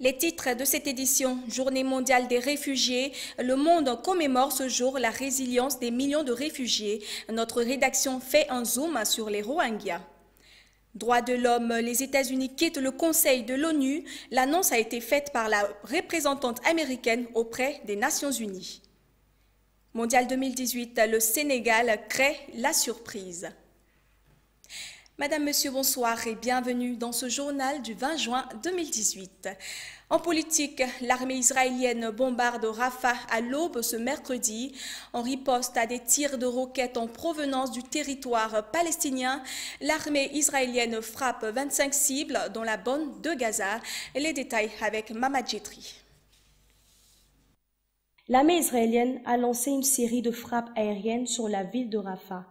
Les titres de cette édition, Journée mondiale des réfugiés, le monde commémore ce jour la résilience des millions de réfugiés. Notre rédaction fait un zoom sur les Rohingyas. Droits de l'homme, les États-Unis quittent le Conseil de l'ONU. L'annonce a été faite par la représentante américaine auprès des Nations Unies. Mondial 2018, le Sénégal crée la surprise. Madame, Monsieur, bonsoir et bienvenue dans ce journal du 20 juin 2018. En politique, l'armée israélienne bombarde Rafah à l'aube ce mercredi. En riposte à des tirs de roquettes en provenance du territoire palestinien, l'armée israélienne frappe 25 cibles dans la bande de Gaza. Les détails avec Mamad Jetri. L'armée israélienne a lancé une série de frappes aériennes sur la ville de Rafah,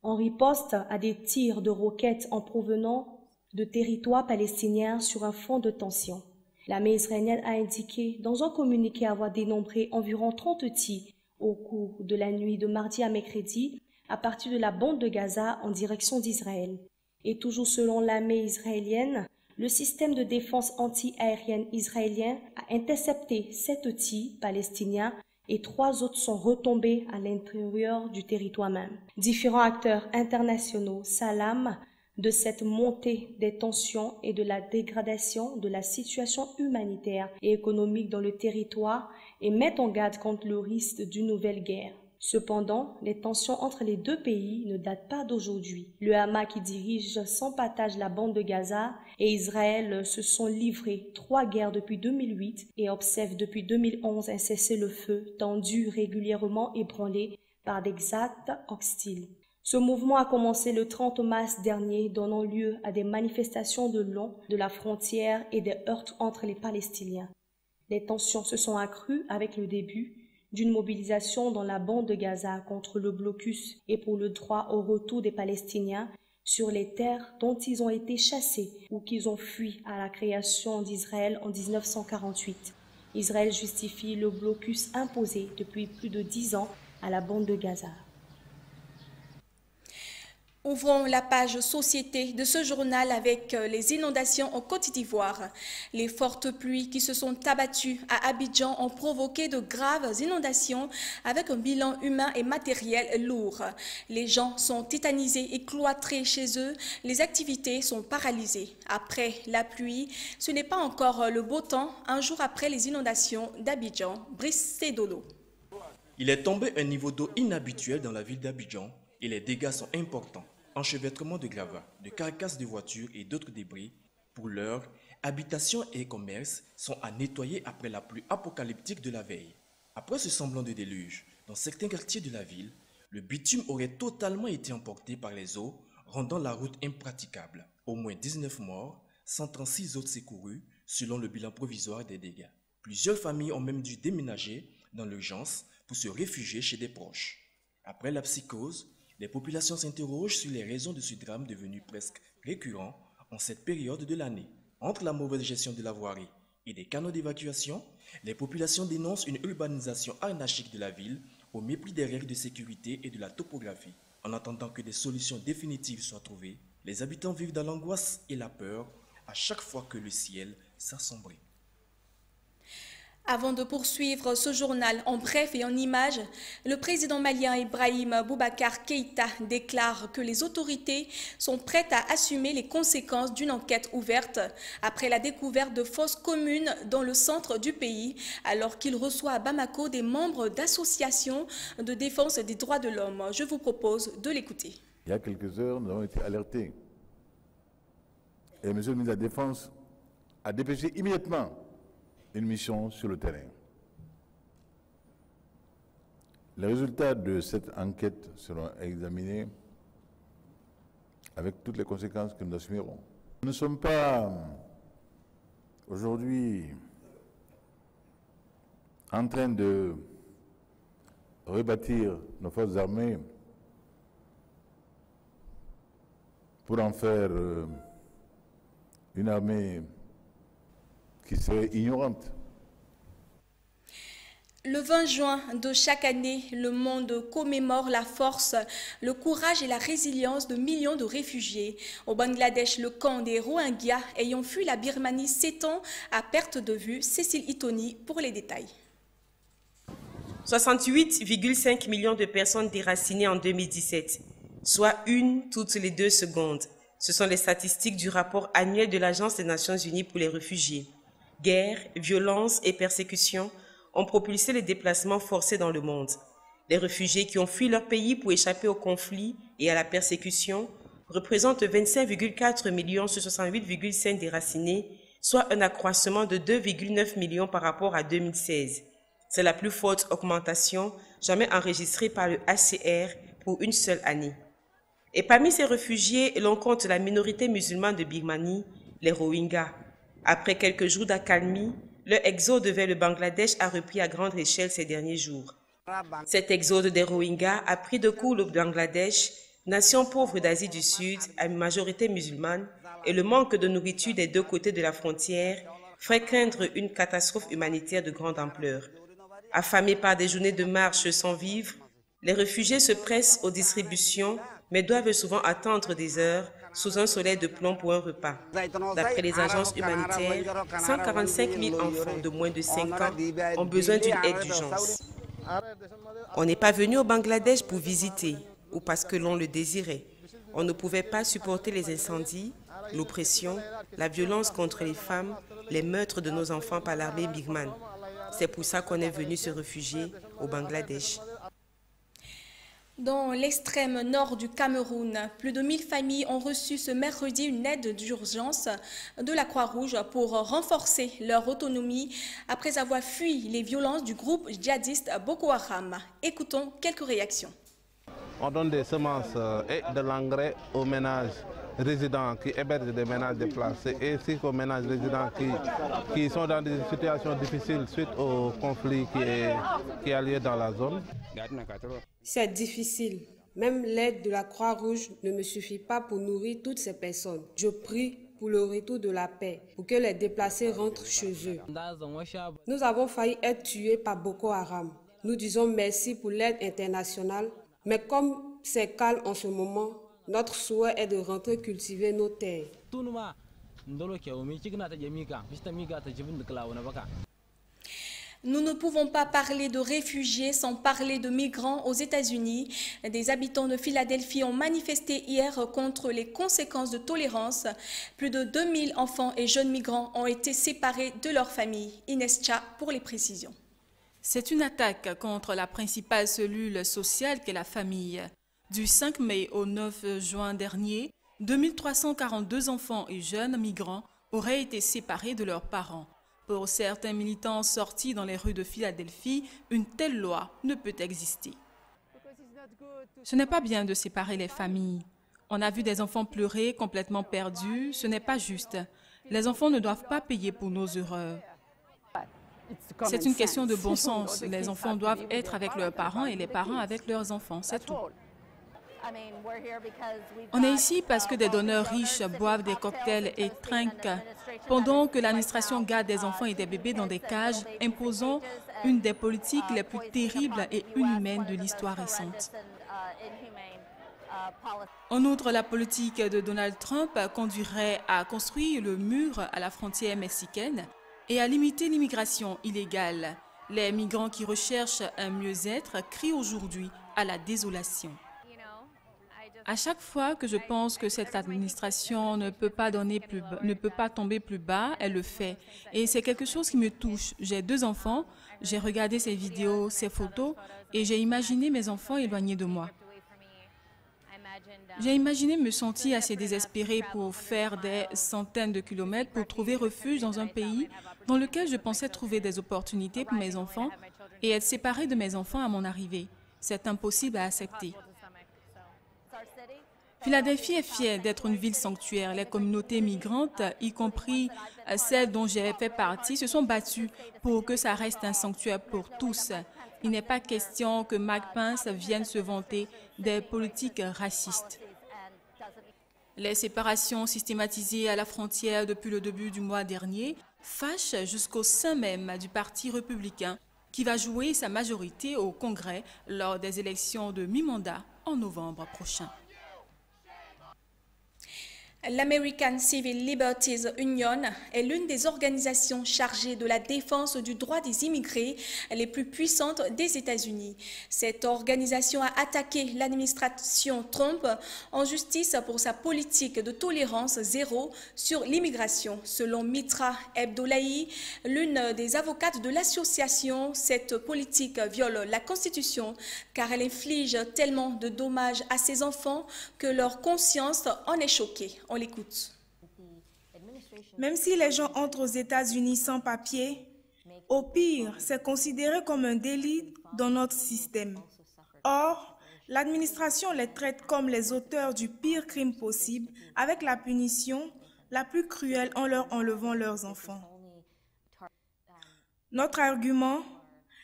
en riposte à des tirs de roquettes en provenance de territoires palestiniens sur un fond de tension. L'armée israélienne a indiqué dans un communiqué avoir dénombré environ 30 tirs au cours de la nuit de mardi à mercredi à partir de la bande de Gaza en direction d'Israël. Et toujours selon l'armée israélienne, le système de défense anti-aérienne israélien a intercepté 7 tirs palestiniens et 3 autres sont retombés à l'intérieur du territoire même. Différents acteurs internationaux s'alarment de cette montée des tensions et de la dégradation de la situation humanitaire et économique dans le territoire et mettent en garde contre le risque d'une nouvelle guerre. Cependant, les tensions entre les deux pays ne datent pas d'aujourd'hui. Le Hamas qui dirige sans partage la bande de Gaza et Israël se sont livrés 3 guerres depuis 2008 et observent depuis 2011 un cessez-le-feu tendu régulièrement ébranlé par des actes hostiles. Ce mouvement a commencé le 30 mars dernier, donnant lieu à des manifestations de long de la frontière et des heurts entre les Palestiniens. Les tensions se sont accrues avec le début d'une mobilisation dans la bande de Gaza contre le blocus et pour le droit au retour des Palestiniens sur les terres dont ils ont été chassés ou qu'ils ont fui à la création d'Israël en 1948. Israël justifie le blocus imposé depuis plus de 10 ans à la bande de Gaza. Ouvrons la page société de ce journal avec les inondations en Côte d'Ivoire. Les fortes pluies qui se sont abattues à Abidjan ont provoqué de graves inondations avec un bilan humain et matériel lourd. Les gens sont tétanisés et cloîtrés chez eux. Les activités sont paralysées. Après la pluie, ce n'est pas encore le beau temps. Un jour après les inondations d'Abidjan, Brice Sedolo. Il est tombé un niveau d'eau inhabituel dans la ville d'Abidjan et les dégâts sont importants. Enchevêtrement de gravats, de carcasses de voitures et d'autres débris. Pour l'heure, habitations et commerces sont à nettoyer après la pluie apocalyptique de la veille. Après ce semblant de déluge, dans certains quartiers de la ville, le bitume aurait totalement été emporté par les eaux, rendant la route impraticable. Au moins 19 morts, 136 autres secourus, selon le bilan provisoire des dégâts. Plusieurs familles ont même dû déménager dans l'urgence pour se réfugier chez des proches. Après la psychose, les populations s'interrogent sur les raisons de ce drame devenu presque récurrent en cette période de l'année. Entre la mauvaise gestion de la voirie et des canaux d'évacuation, les populations dénoncent une urbanisation anarchique de la ville au mépris des règles de sécurité et de la topographie. En attendant que des solutions définitives soient trouvées, les habitants vivent dans l'angoisse et la peur à chaque fois que le ciel s'assombrit. Avant de poursuivre ce journal en bref et en images, le président malien Ibrahim Boubacar Keïta déclare que les autorités sont prêtes à assumer les conséquences d'une enquête ouverte après la découverte de fosses communes dans le centre du pays, alors qu'il reçoit à Bamako des membres d'associations de défense des droits de l'homme. Je vous propose de l'écouter. Il y a quelques heures, nous avons été alertés. Et M. le ministre de la Défense a dépêché immédiatement une mission sur le terrain. Les résultats de cette enquête seront examinés avec toutes les conséquences que nous assumerons. Nous ne sommes pas aujourd'hui en train de rebâtir nos forces armées pour en faire une armée qui serait ignorante. Le 20 juin de chaque année, le monde commémore la force, le courage et la résilience de millions de réfugiés. Au Bangladesh, le camp des Rohingyas ayant fui la Birmanie s'étend à perte de vue. Cécile Itoni pour les détails. 68,5 millions de personnes déracinées en 2017, soit une toutes les 2 secondes. Ce sont les statistiques du rapport annuel de l'Agence des Nations Unies pour les réfugiés. Guerre, violence et persécutions ont propulsé les déplacements forcés dans le monde. Les réfugiés qui ont fui leur pays pour échapper au conflit et à la persécution représentent 25,4 millions sur 68,5 déracinés, soit un accroissement de 2,9 millions par rapport à 2016. C'est la plus forte augmentation jamais enregistrée par le HCR pour une seule année. Et parmi ces réfugiés, l'on compte la minorité musulmane de Birmanie, les Rohingyas. Après quelques jours d'accalmie, leur exode vers le Bangladesh a repris à grande échelle ces derniers jours. Cet exode des Rohingyas a pris de court le Bangladesh, nation pauvre d'Asie du Sud, à une majorité musulmane, et le manque de nourriture des 2 côtés de la frontière ferait craindre une catastrophe humanitaire de grande ampleur. Affamés par des journées de marche sans vivres, les réfugiés se pressent aux distributions, mais doivent souvent attendre des heures sous un soleil de plomb pour un repas. D'après les agences humanitaires, 145 000 enfants de moins de 5 ans ont besoin d'une aide d'urgence. On n'est pas venu au Bangladesh pour visiter ou parce que l'on le désirait. On ne pouvait pas supporter les incendies, l'oppression, la violence contre les femmes, les meurtres de nos enfants par l'armée birmane. C'est pour ça qu'on est venu se réfugier au Bangladesh. Dans l'extrême nord du Cameroun, plus de 1000 familles ont reçu ce mercredi une aide d'urgence de la Croix-Rouge pour renforcer leur autonomie après avoir fui les violences du groupe djihadiste Boko Haram. Écoutons quelques réactions. On donne des semences et de l'engrais aux ménages résidents qui hébergent des ménages déplacés et ainsi qu'aux ménages résidents qui sont dans des situations difficiles suite au conflit qui a lieu dans la zone. C'est difficile. Même l'aide de la Croix-Rouge ne me suffit pas pour nourrir toutes ces personnes. Je prie pour le retour de la paix, pour que les déplacés rentrent chez eux. Nous avons failli être tués par Boko Haram. Nous disons merci pour l'aide internationale, mais comme c'est calme en ce moment, notre souhait est de rentrer cultiver nos terres. Nous ne pouvons pas parler de réfugiés sans parler de migrants aux États-Unis. Des habitants de Philadelphie ont manifesté hier contre les conséquences de tolérance. Plus de 2000 enfants et jeunes migrants ont été séparés de leur famille. Inès Cha pour les précisions. C'est une attaque contre la principale cellule sociale qu'est la famille. Du 5 mai au 9 juin dernier, 2342 enfants et jeunes migrants auraient été séparés de leurs parents. Pour certains militants sortis dans les rues de Philadelphie, une telle loi ne peut exister. Ce n'est pas bien de séparer les familles. On a vu des enfants pleurer, complètement perdus. Ce n'est pas juste. Les enfants ne doivent pas payer pour nos erreurs. C'est une question de bon sens. Les enfants doivent être avec leurs parents et les parents avec leurs enfants. C'est tout. On est ici parce que des donneurs riches boivent des cocktails et trinquent, pendant que l'administration garde des enfants et des bébés dans des cages, imposant une des politiques les plus terribles et inhumaines de l'histoire récente. En outre, la politique de Donald Trump conduirait à construire le mur à la frontière mexicaine et à limiter l'immigration illégale. Les migrants qui recherchent un mieux-être crient aujourd'hui à la désolation. À chaque fois que je pense que cette administration ne peut pas tomber plus bas, elle le fait. Et c'est quelque chose qui me touche. J'ai 2 enfants, j'ai regardé ces vidéos, ces photos, et j'ai imaginé mes enfants éloignés de moi. J'ai imaginé me sentir assez désespérée pour faire des centaines de kilomètres pour trouver refuge dans un pays dans lequel je pensais trouver des opportunités pour mes enfants et être séparée de mes enfants à mon arrivée. C'est impossible à accepter. Philadelphie est fière d'être une ville sanctuaire. Les communautés migrantes, y compris celles dont j'ai fait partie, se sont battues pour que ça reste un sanctuaire pour tous. Il n'est pas question que Mike Pence vienne se vanter des politiques racistes. Les séparations systématisées à la frontière depuis le début du mois dernier fâchent jusqu'au sein même du Parti républicain. qui va jouer sa majorité au Congrès lors des élections de mi-mandat en novembre prochain. L'American Civil Liberties Union est l'une des organisations chargées de la défense du droit des immigrés les plus puissantes des États-Unis. Cette organisation a attaqué l'administration Trump en justice pour sa politique de tolérance zéro sur l'immigration. Selon Mitra Abdullahi, l'une des avocates de l'association, cette politique viole la Constitution car elle inflige tellement de dommages à ses enfants que leur conscience en est choquée. On l'écoute. Même si les gens entrent aux États-Unis sans papier, au pire, c'est considéré comme un délit dans notre système. Or, l'administration les traite comme les auteurs du pire crime possible, avec la punition la plus cruelle en leur enlevant leurs enfants. Notre argument,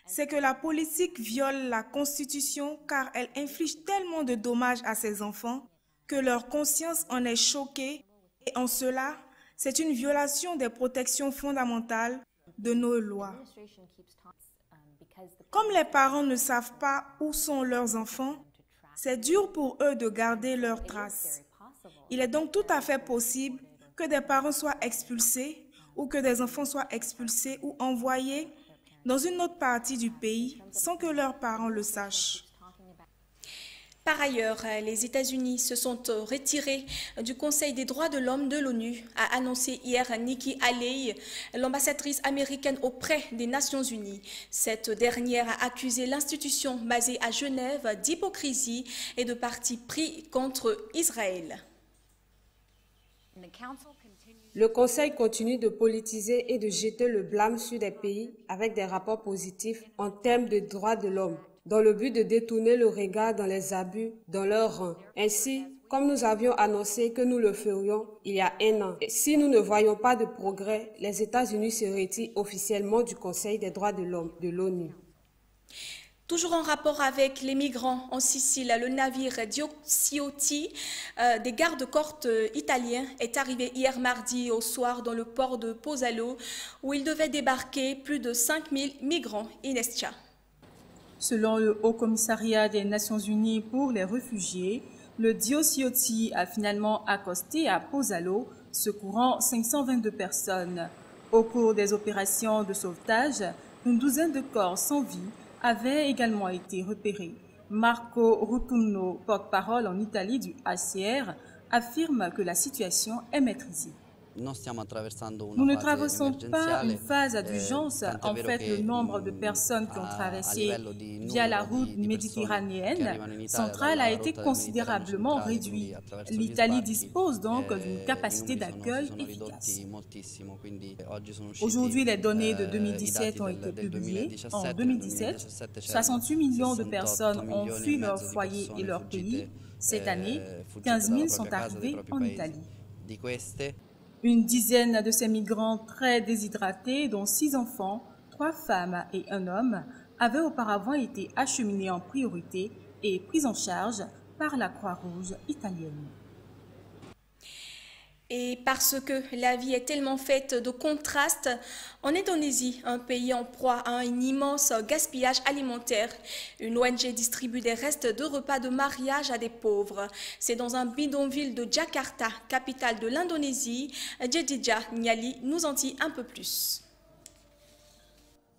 c'est que la politique viole la Constitution car elle inflige tellement de dommages à ses enfants que leur conscience en est choquée et en cela, c'est une violation des protections fondamentales de nos lois. Comme les parents ne savent pas où sont leurs enfants, c'est dur pour eux de garder leurs traces. Il est donc tout à fait possible que des parents soient expulsés ou que des enfants soient expulsés ou envoyés dans une autre partie du pays sans que leurs parents le sachent. Par ailleurs, les États-Unis se sont retirés du Conseil des droits de l'homme de l'ONU, a annoncé hier Nikki Haley, l'ambassadrice américaine auprès des Nations Unies. Cette dernière a accusé l'institution basée à Genève d'hypocrisie et de parti pris contre Israël. Le Conseil continue de politiser et de jeter le blâme sur des pays avec des rapports positifs en termes de droits de l'homme, dans le but de détourner le regard dans les abus dans leur rang. Ainsi, comme nous avions annoncé que nous le ferions il y a un an, et si nous ne voyons pas de progrès, les États-Unis se retirent officiellement du Conseil des droits de l'homme de l'ONU. Toujours en rapport avec les migrants en Sicile, le navire Ciotti des gardes-côtes italiens est arrivé hier mardi au soir dans le port de Pozzallo où il devait débarquer plus de 5000 migrants. Inestia. Selon le Haut Commissariat des Nations Unies pour les réfugiés, le Ciotti a finalement accosté à Pozzallo, secourant 522 personnes. Au cours des opérations de sauvetage, une douzaine de corps sans vie avaient également été repérés. Marco Ruccuno, porte-parole en Italie du HCR, affirme que la situation est maîtrisée. Nous ne traversons pas une phase d'urgence. En fait, le nombre de personnes qui ont traversé via la route méditerranéenne centrale a été considérablement réduit. L'Italie dispose donc d'une capacité d'accueil efficace. Aujourd'hui, les données de 2017 ont été publiées. En 2017, 68 millions de personnes ont fui leur foyer et leur pays. Cette année, 15 000 sont arrivés en Italie. Une dizaine de ces migrants très déshydratés, dont 6 enfants, 3 femmes et un homme, avaient auparavant été acheminés en priorité et pris en charge par la Croix-Rouge italienne. Et parce que la vie est tellement faite de contrastes, en Indonésie, un pays en proie à un immense gaspillage alimentaire, une ONG distribue des restes de repas de mariage à des pauvres. C'est dans un bidonville de Jakarta, capitale de l'Indonésie. Jedidja Nyali nous en dit un peu plus.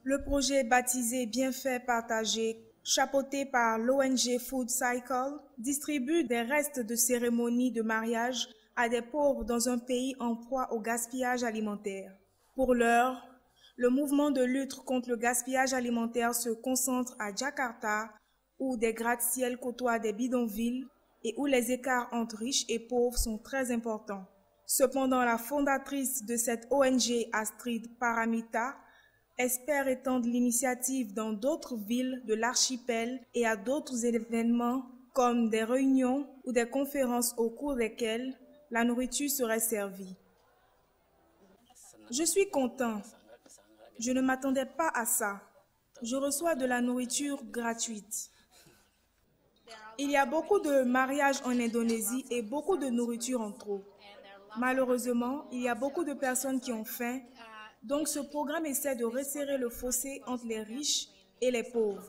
Le projet baptisé Bienfaits partagés, chapeauté par l'ONG Food Cycle, distribue des restes de cérémonies de mariage à des pauvres dans un pays en proie au gaspillage alimentaire. Pour l'heure, le mouvement de lutte contre le gaspillage alimentaire se concentre à Jakarta, où des gratte-ciel côtoient des bidonvilles et où les écarts entre riches et pauvres sont très importants. Cependant, la fondatrice de cette ONG, Astrid Paramita, espère étendre l'initiative dans d'autres villes de l'archipel et à d'autres événements comme des réunions ou des conférences au cours desquelles la nourriture serait servie. Je suis content. Je ne m'attendais pas à ça. Je reçois de la nourriture gratuite. Il y a beaucoup de mariages en Indonésie et beaucoup de nourriture en trop. Malheureusement, il y a beaucoup de personnes qui ont faim. Donc ce programme essaie de resserrer le fossé entre les riches et les pauvres.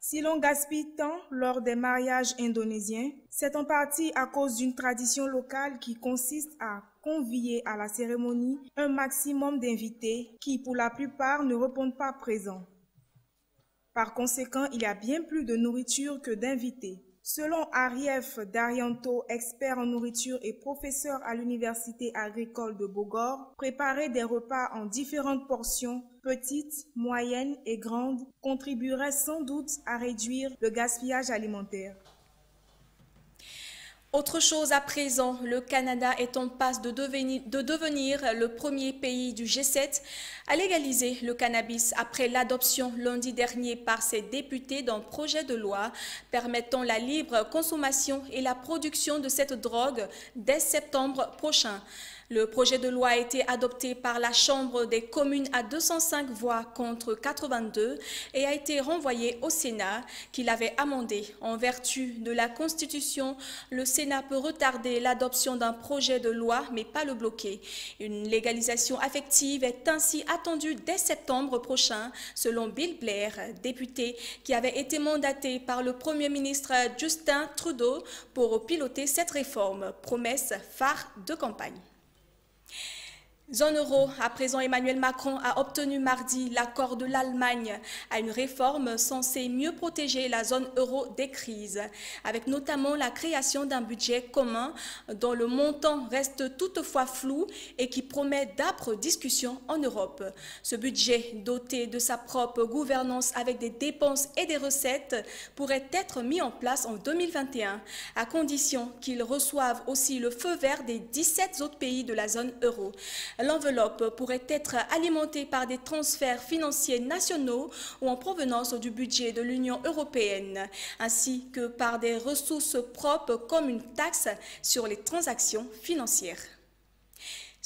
Si l'on gaspille tant lors des mariages indonésiens, c'est en partie à cause d'une tradition locale qui consiste à convier à la cérémonie un maximum d'invités qui, pour la plupart, ne répondent pas présents. Par conséquent, il y a bien plus de nourriture que d'invités. Selon Arief Daryanto, expert en nourriture et professeur à l'Université agricole de Bogor, préparer des repas en différentes portions, petites, moyennes et grandes, contribuerait sans doute à réduire le gaspillage alimentaire. Autre chose à présent, le Canada est en passe de devenir le premier pays du G7 à légaliser le cannabis après l'adoption lundi dernier par ses députés d'un projet de loi permettant la libre consommation et la production de cette drogue dès septembre prochain. Le projet de loi a été adopté par la Chambre des communes à 205 voix contre 82 et a été renvoyé au Sénat qui l'avait amendé. En vertu de la Constitution, le Sénat peut retarder l'adoption d'un projet de loi mais pas le bloquer. Une légalisation affective est ainsi attendue dès septembre prochain, selon Bill Blair, député qui avait été mandaté par le Premier ministre Justin Trudeau pour piloter cette réforme, promesse phare de campagne. Zone euro, à présent Emmanuel Macron a obtenu mardi l'accord de l'Allemagne à une réforme censée mieux protéger la zone euro des crises, avec notamment la création d'un budget commun dont le montant reste toutefois flou et qui promet d'âpres discussions en Europe. Ce budget, doté de sa propre gouvernance avec des dépenses et des recettes, pourrait être mis en place en 2021, à condition qu'il reçoive aussi le feu vert des 17 autres pays de la zone euro. L'enveloppe pourrait être alimentée par des transferts financiers nationaux ou en provenance du budget de l'Union européenne, ainsi que par des ressources propres comme une taxe sur les transactions financières.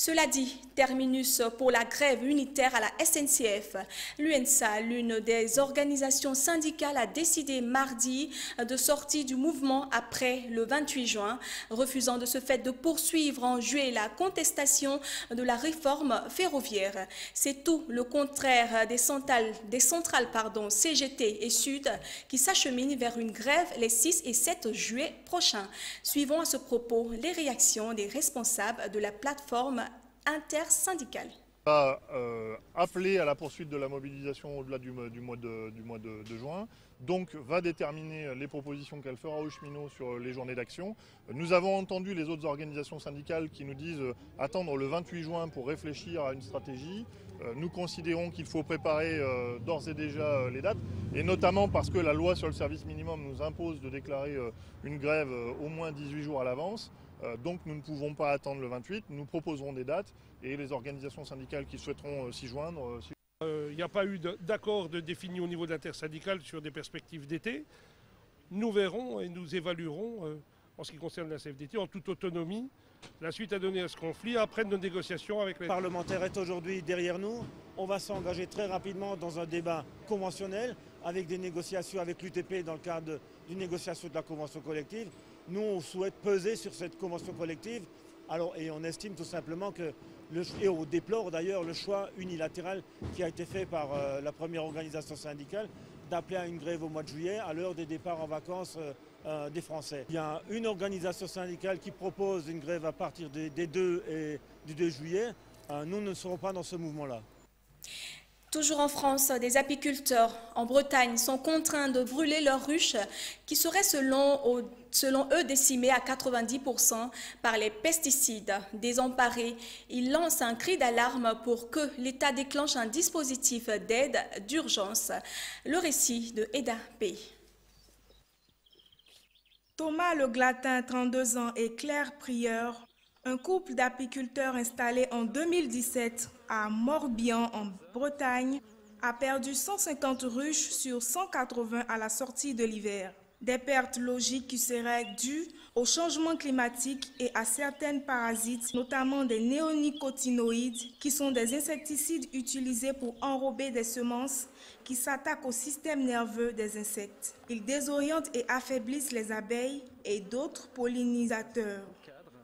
Cela dit, terminus pour la grève unitaire à la SNCF. L'UNSA, l'une des organisations syndicales, a décidé mardi de sortir du mouvement après le 28 juin, refusant de ce fait de poursuivre en juillet la contestation de la réforme ferroviaire. C'est tout le contraire des centrales CGT et Sud qui s'acheminent vers une grève les 6 et 7 juillet prochains. Suivons à ce propos les réactions des responsables de la plateforme intersyndicale. Va appeler à la poursuite de la mobilisation au-delà du mois de juin, donc va déterminer les propositions qu'elle fera aux cheminots sur les journées d'action. Nous avons entendu les autres organisations syndicales qui nous disent attendre le 28 juin pour réfléchir à une stratégie. Nous considérons qu'il faut préparer d'ores et déjà les dates, et notamment parce que la loi sur le service minimum nous impose de déclarer une grève au moins 18 jours à l'avance. Donc nous ne pouvons pas attendre le 28, nous proposerons des dates et les organisations syndicales qui souhaiteront s'y joindre. Il n'y a pas eu d'accord de défini au niveau de l'intersyndicale sur des perspectives d'été. Nous verrons et nous évaluerons en ce qui concerne la CFDT en toute autonomie la suite à donner à ce conflit après nos négociations avec les... Le parlementaire est aujourd'hui derrière nous. On va s'engager très rapidement dans un débat conventionnel avec des négociations avec l'UTP dans le cadre d'une négociation de la convention collective. Nous, on souhaite peser sur cette convention collective et on estime tout simplement que, et on déplore d'ailleurs le choix unilatéral qui a été fait par la première organisation syndicale d'appeler à une grève au mois de juillet à l'heure des départs en vacances des Français. Il y a une organisation syndicale qui propose une grève à partir des 2 et du 2 juillet. Nous ne serons pas dans ce mouvement-là. Toujours en France, des apiculteurs en Bretagne sont contraints de brûler leurs ruches qui seraient selon eux décimées à 90% par les pesticides. Désemparés, ils lancent un cri d'alarme pour que l'État déclenche un dispositif d'aide d'urgence. Le récit de Eda P. Thomas Le Glatin, 32 ans, et Claire Prieur, un couple d'apiculteurs installés en 2017 à Morbihan, en Bretagne, a perdu 150 ruches sur 180 à la sortie de l'hiver. Des pertes logiques qui seraient dues au changement climatique et à certains parasites, notamment des néonicotinoïdes, qui sont des insecticides utilisés pour enrober des semences qui s'attaquent au système nerveux des insectes. Ils désorientent et affaiblissent les abeilles et d'autres pollinisateurs.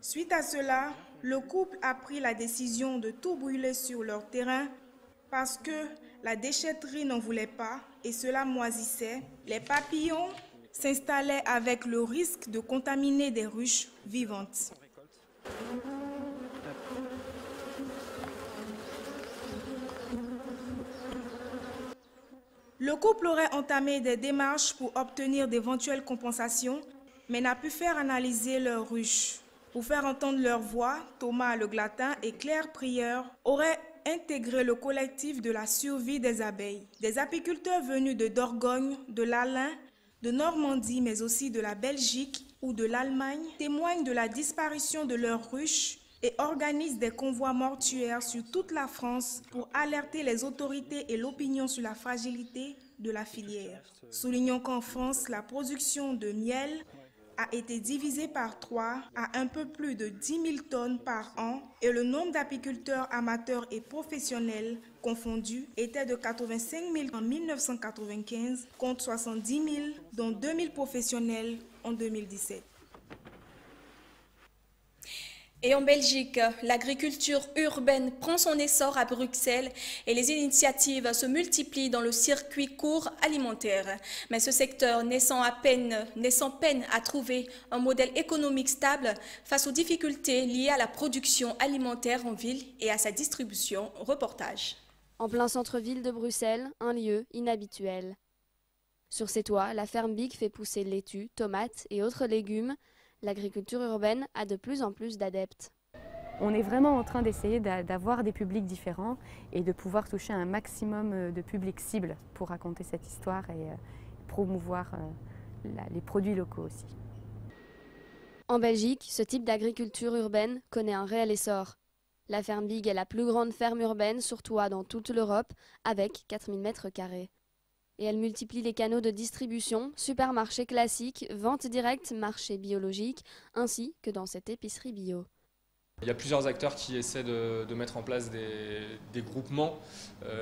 Suite à cela, le couple a pris la décision de tout brûler sur leur terrain Parce que la déchetterie n'en voulait pas et cela moisissait, les papillons s'installaient avec le risque de contaminer des ruches vivantes. Le couple aurait entamé des démarches pour obtenir d'éventuelles compensations, mais n'a pu faire analyser leurs ruches. Pour faire entendre leur voix, Thomas Le Glatin et Claire Prieur auraient intégré le collectif de la survie des abeilles. Des apiculteurs venus de Dordogne, de l'Ain, de Normandie, mais aussi de la Belgique ou de l'Allemagne, témoignent de la disparition de leurs ruches et organisent des convois mortuaires sur toute la France pour alerter les autorités et l'opinion sur la fragilité de la filière. Soulignons qu'en France, la production de miel a été divisée par 3 à un peu plus de 10 000 tonnes par an et le nombre d'apiculteurs amateurs et professionnels confondus était de 85 000 en 1995 contre 70 000, dont 2 000 professionnels en 2017. Et en Belgique, l'agriculture urbaine prend son essor à Bruxelles et les initiatives se multiplient dans le circuit court alimentaire. Mais ce secteur naît sans peine à trouver un modèle économique stable face aux difficultés liées à la production alimentaire en ville et à sa distribution. Reportage. En plein centre-ville de Bruxelles, un lieu inhabituel. Sur ses toits, la ferme Big fait pousser laitue, tomates et autres légumes. L'agriculture urbaine a de plus en plus d'adeptes. On est vraiment en train d'essayer d'avoir des publics différents et de pouvoir toucher un maximum de publics cibles pour raconter cette histoire et promouvoir les produits locaux aussi. En Belgique, ce type d'agriculture urbaine connaît un réel essor. La ferme Big est la plus grande ferme urbaine sur toit dans toute l'Europe avec 4000 m². Et elle multiplie les canaux de distribution, supermarchés classiques, vente directe, marché biologique, ainsi que dans cette épicerie bio. Il y a plusieurs acteurs qui essaient de mettre en place des groupements.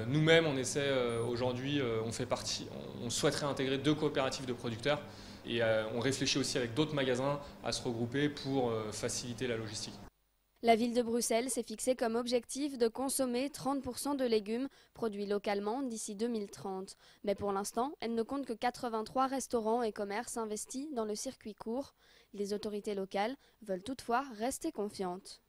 Nous-mêmes, on essaie aujourd'hui, on souhaiterait intégrer 2 coopératives de producteurs et on réfléchit aussi avec d'autres magasins à se regrouper pour faciliter la logistique. La ville de Bruxelles s'est fixée comme objectif de consommer 30% de légumes produits localement d'ici 2030. Mais pour l'instant, elle ne compte que 83 restaurants et commerces investis dans le circuit court. Les autorités locales veulent toutefois rester confiantes.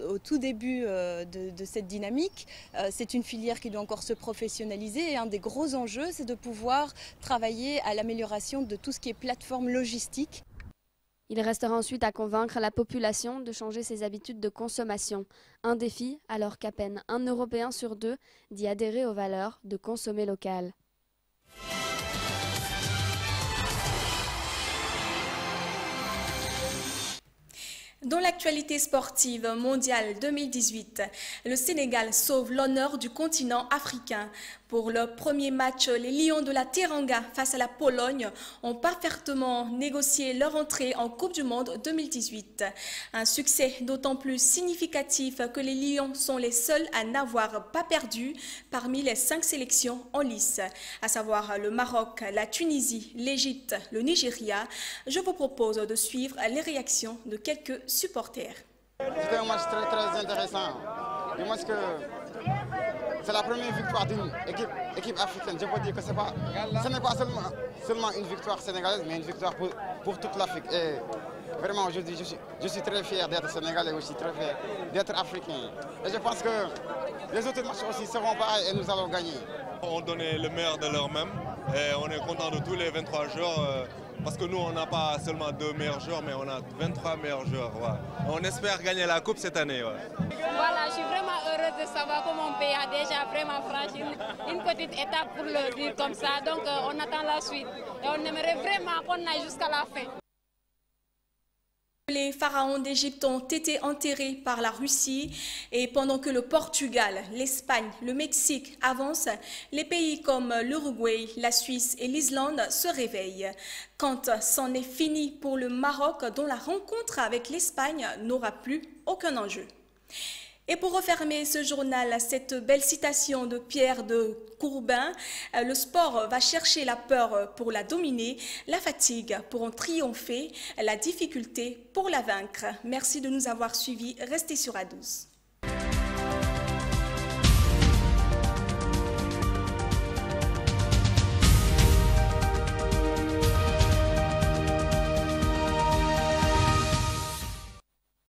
Au tout début de cette dynamique, c'est une filière qui doit encore se professionnaliser et un des gros enjeux, c'est de pouvoir travailler à l'amélioration de tout ce qui est plateforme logistique. Il restera ensuite à convaincre la population de changer ses habitudes de consommation. Un défi alors qu'à peine un Européen sur 2 dit adhérer aux valeurs de consommer local. Dans l'actualité sportive mondiale 2018, le Sénégal sauve l'honneur du continent africain. Pour le premier match, les Lions de la Teranga face à la Pologne ont parfaitement négocié leur entrée en Coupe du Monde 2018. Un succès d'autant plus significatif que les Lions sont les seuls à n'avoir pas perdu parmi les 5 sélections en lice, à savoir le Maroc, la Tunisie, l'Égypte, le Nigeria. Je vous propose de suivre les réactions de quelques supporters. C'était un match très intéressant. Je pense que c'est la première victoire d'une équipe africaine. Je peux dire que ce n'est pas seulement une victoire sénégalaise, mais une victoire pour toute l'Afrique. Et vraiment, aujourd'hui, je suis très fier d'être sénégalais aussi, très fier d'être africain. Et je pense que les autres matchs aussi seront pareils et nous allons gagner. On donnait le meilleur de leur-même et on est content de tous les 23 joueurs. Parce que nous, on n'a pas seulement 2 meilleurs joueurs, mais on a 23 meilleurs joueurs. Ouais. On espère gagner la Coupe cette année. Ouais. Voilà, je suis vraiment heureuse de savoir que mon pays a déjà vraiment franchi une petite étape pour le dire comme ça. Donc on attend la suite. Et on aimerait vraiment qu'on aille jusqu'à la fin. Les pharaons d'Égypte ont été enterrés par la Russie et pendant que le Portugal, l'Espagne, le Mexique avancent, les pays comme l'Uruguay, la Suisse et l'Islande se réveillent. Quand c'en est fini pour le Maroc, dont la rencontre avec l'Espagne n'aura plus aucun enjeu. Et pour refermer ce journal, cette belle citation de Pierre de Courbin, le sport va chercher la peur pour la dominer, la fatigue pour en triompher, la difficulté pour la vaincre. Merci de nous avoir suivis. Restez sur A12.